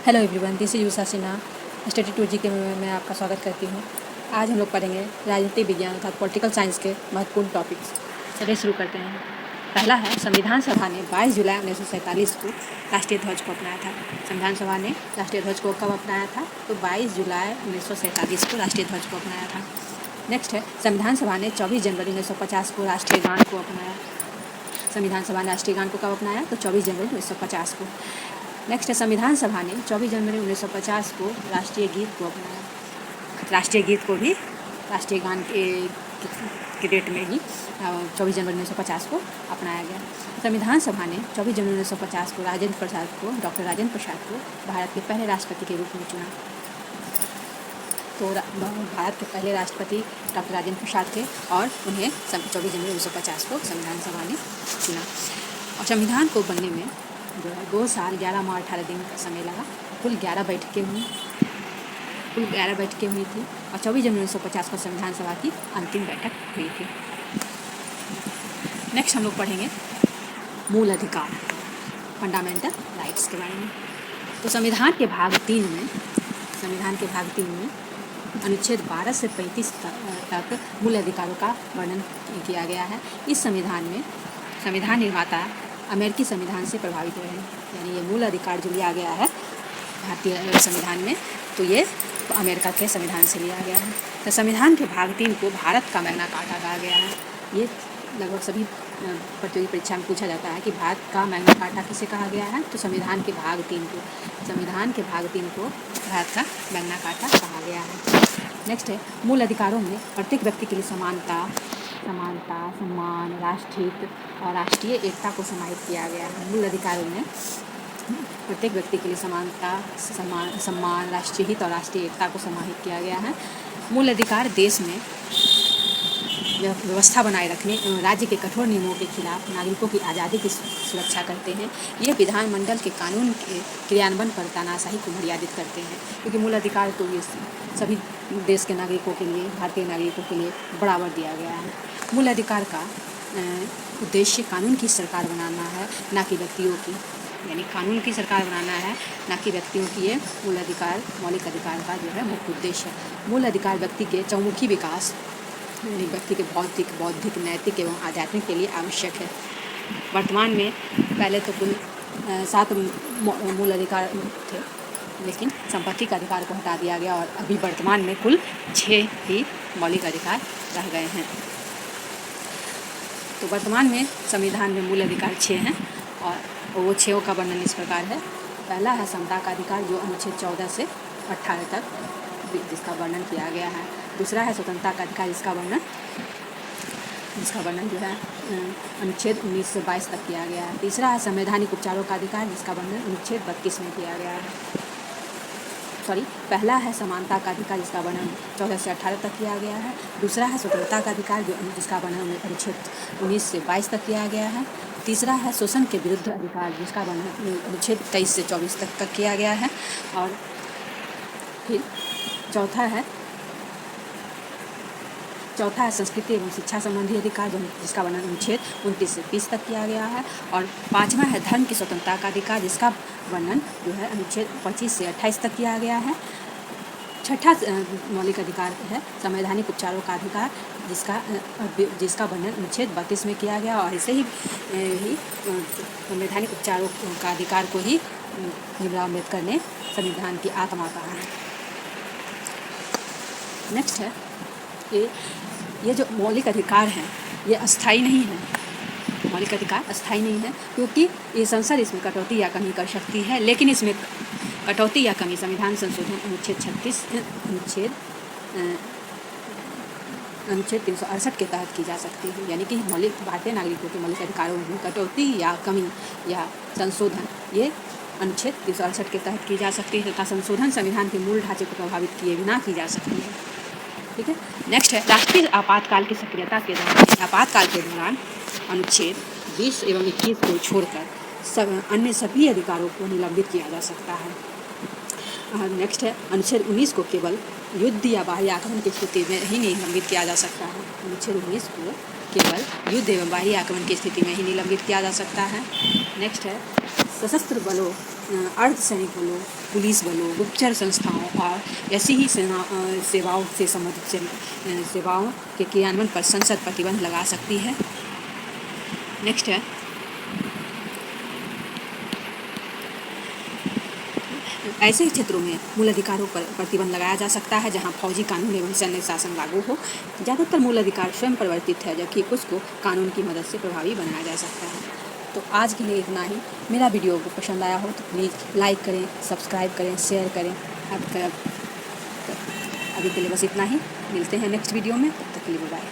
Hello everyone, this is Yusa Sinha. Study to G K में मैं आपका स्वागत करती हूँ। आज हम लोग पढ़ेंगे राजनीति विज्ञान अर्थात पॉलिटिकल साइंस के महत्वपूर्ण टॉपिक्स। चलिए शुरू करते हैं। पहला है, संविधान सभा ने 22 जुलाई 1947 को राष्ट्रीय ध्वज को अपनाया था। संविधान सभा ने राष्ट्रीय ध्वज को कब अपनाया था? तो 22 जुलाई 1947 को राष्ट्रीय ध्वज को अपनाया था। नेक्स्ट है, संविधान सभा ने 24 जनवरी 1950 को राष्ट्रीय गान को अपनाया। संविधान सभा ने राष्ट्रीय गान को कब अपनाया? तो 24 जनवरी 1950 को। नेक्स्ट है, संविधान सभा ने 24 जनवरी 1950 को राष्ट्रीय गीत को अपनाया। राष्ट्रीय गीत को भी राष्ट्रीय गान के डेट में ही 24 जनवरी 1950 को अपनाया गया। संविधान सभा ने 24 जनवरी 1950 को डॉक्टर राजेंद्र प्रसाद को भारत के पहले राष्ट्रपति के रूप में चुना। तो भारत के पहले राष्ट्रपति डॉक्टर राजेंद्र प्रसाद थे और उन्हें 24 जनवरी 1950 को संविधान सभा ने चुना। और संविधान को बनने में जो है 2 साल 11 माह 18 दिन का समय लगा। कुल 11 बैठकें हुई थी और 24 जनवरी 1950 को संविधान सभा की अंतिम बैठक हुई थी। नेक्स्ट हम लोग पढ़ेंगे मूल अधिकार, फंडामेंटल राइट्स के बारे में। तो संविधान के भाग 3 में अनुच्छेद 12 से 35 तक मूल अधिकारों का वर्णन किया गया है। इस संविधान में संविधान निर्माता अमेरिकी संविधान से प्रभावित हुए हैं, यानी ये मूल अधिकार जो लिया गया है भारतीय संविधान में, तो ये अमेरिका के संविधान से लिया गया है। तो संविधान के भाग 3 को भारत का मैग्ना कार्टा कहा गया है। ये लगभग सभी प्रतियोगी परीक्षा में पूछा जाता है कि भारत का मैग्ना कार्टा किसे कहा गया है? तो संविधान के भाग 3 को भारत का मैग्ना कार्टा कहा गया है। नेक्स्ट है, मूल अधिकारों में प्रत्येक व्यक्ति के लिए समानता, सम्मान, राष्ट्रहित और राष्ट्रीय एकता को समाहित किया गया है। मूल अधिकारों में प्रत्येक व्यक्ति के लिए समानता, सम्मान, राष्ट्रीय हित और राष्ट्रीय एकता को समाहित किया गया है। मूल अधिकार देश में व्यवस्था बनाए रखने, राज्य के कठोर नियमों के खिलाफ नागरिकों की आज़ादी की सुरक्षा करते हैं। यह विधानमंडल के कानून के क्रियान्वयन पर तानाशाही को मर्यादित करते हैं, क्योंकि मूल अधिकार तो ये सभी देश के नागरिकों के लिए, भारतीय नागरिकों के लिए बराबर दिया गया है। मूल अधिकार का उद्देश्य कानून की सरकार बनाना है, ना कि व्यक्तियों की, यानी कानून की सरकार बनाना है, ना कि व्यक्तियों की। ये मौलिक अधिकार का जो है मुख्य उद्देश्य है। मूल अधिकार व्यक्ति के चहुमुखी विकास, यानी व्यक्ति के भौतिक, बौद्धिक, नैतिक एवं आध्यात्मिक के लिए आवश्यक है। वर्तमान में पहले तो कुल 7 मूल अधिकार थे, लेकिन संपत्ति का अधिकार को हटा दिया गया और अभी वर्तमान में कुल 6 ही मौलिक अधिकार रह गए हैं। तो वर्तमान में संविधान में मूल अधिकार 6 हैं और वो 6 का वर्णन इस प्रकार है। पहला है समता का अधिकार, जो अनुच्छेद 14 से 18 तक जिसका वर्णन किया गया है। दूसरा है स्वतंत्रता का अधिकार, जिसका वर्णन जो है अनुच्छेद 19 से 22 तक किया गया है। तीसरा है संवैधानिक उपचारों का अधिकार, जिसका वर्णन अनुच्छेद 32 में किया गया है। पहला है समानता का अधिकार, जिसका वर्णन 14 से 18 तक किया गया है। दूसरा है स्वतंत्रता का अधिकार, जिसका वर्णन अनुच्छेद 19 से 22 तक किया गया है। तीसरा है शोषण के विरुद्ध अधिकार, जिसका वर्णन अनुच्छेद 23 से 24 तक किया गया है। और फिर चौथा है संस्कृति एवं शिक्षा संबंधी अधिकार, जिसका वर्णन अनुच्छेद 29 से 30 तक किया गया है। और 5वां है धर्म की स्वतंत्रता का अधिकार, जिसका वर्णन जो है अनुच्छेद 25 से 28 तक किया गया है। 6ठा मौलिक अधिकार है संवैधानिक उपचारों का अधिकार, जिसका वर्णन अनुच्छेद 32 में किया गया। और ऐसे ही संवैधानिक उपचारों का अधिकार को ही भीमराव अम्बेडकर ने संविधान की आत्मा कहा है। नेक्स्ट है, ये जो मौलिक अधिकार हैं ये अस्थायी नहीं है। मौलिक अधिकार अस्थायी नहीं है, क्योंकि ये संसद इसमें कटौती या कमी कर सकती है, लेकिन इसमें कटौती या कमी संविधान संशोधन अनुच्छेद 368 के तहत की जा सकती है। यानी कि भारतीय नागरिकों के मौलिक अधिकारों में कटौती या कमी या संशोधन ये अनुच्छेद 368 के तहत की जा सकती है, तथा संशोधन संविधान के मूल ढांचे को प्रभावित किए बिना की जा सकती है। ठीक है। नेक्स्ट है राष्ट्रीय आपातकाल की सक्रियता के दौरान। आपातकाल के दौरान अनुच्छेद 20 एवं 21 को छोड़कर अन्य सभी अधिकारों को निलंबित किया जा सकता है। नेक्स्ट है अनुच्छेद 19 को केवल युद्ध या बाह्य आक्रमण की स्थिति में ही निलंबित किया जा सकता है। अनुच्छेद 19 को केवल युद्ध एवं बाहरी आक्रमण की स्थिति में ही निलंबित किया जा सकता है। नेक्स्ट है सशस्त्र बलों, अर्धसैनिक बलों, पुलिस बलों, गुप्तचर संस्थाओं और ऐसी ही सेवाओं से संबंधित सेवाओं के क्रियान्वयन पर संसद प्रतिबंध लगा सकती है। नेक्स्ट है ऐसे क्षेत्रों में मूल अधिकारों पर प्रतिबंध लगाया जा सकता है जहां फौजी कानून एवं सैन्य शासन लागू हो। ज़्यादातर मूल अधिकार स्वयं परिवर्तित है, जबकि कुछ को कानून की मदद से प्रभावी बनाया जा सकता है। तो आज के लिए इतना ही। मेरा वीडियो को पसंद आया हो तो प्लीज़ लाइक करें, सब्सक्राइब करें, शेयर करें। अभी के लिए बस इतना ही। मिलते हैं नेक्स्ट वीडियो में, तब तक के लिए बाय।